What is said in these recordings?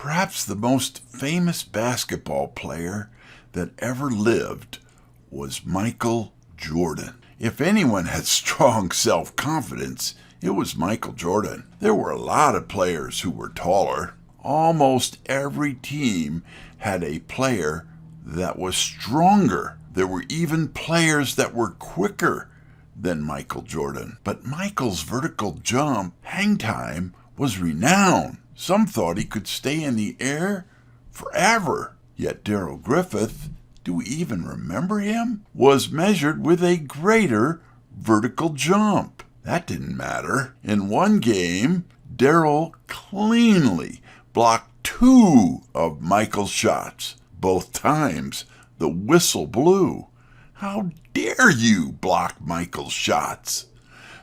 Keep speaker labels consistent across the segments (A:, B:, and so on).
A: Perhaps the most famous basketball player that ever lived was Michael Jordan. If anyone had strong self-confidence, it was Michael Jordan. There were a lot of players who were taller. Almost every team had a player that was stronger. There were even players that were quicker than Michael Jordan. But Michael's vertical jump hang time was renowned. Some thought he could stay in the air forever. Yet Darrell Griffith, do we even remember him? Was measured with a greater vertical jump. That didn't matter. In one game, Darrell cleanly blocked 2 of Michael's shots. Both times, the whistle blew. How dare you block Michael's shots?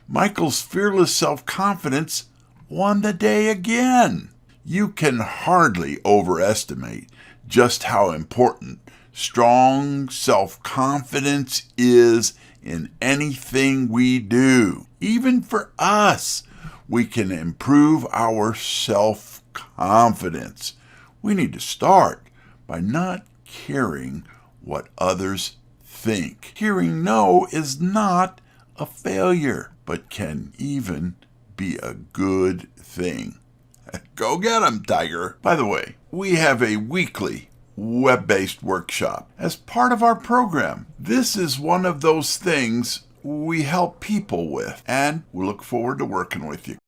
A: Michael's fearless self-confidence won the day again. You can hardly overestimate just how important strong self-confidence is in anything we do. Even for us, we can improve our self-confidence. We need to start by not caring what others think. Hearing no is not a failure, but can even be a good thing. Go get 'em, Tiger. By the way, we have a weekly web-based workshop as part of our program. This is one of those things we help people with, and we look forward to working with you.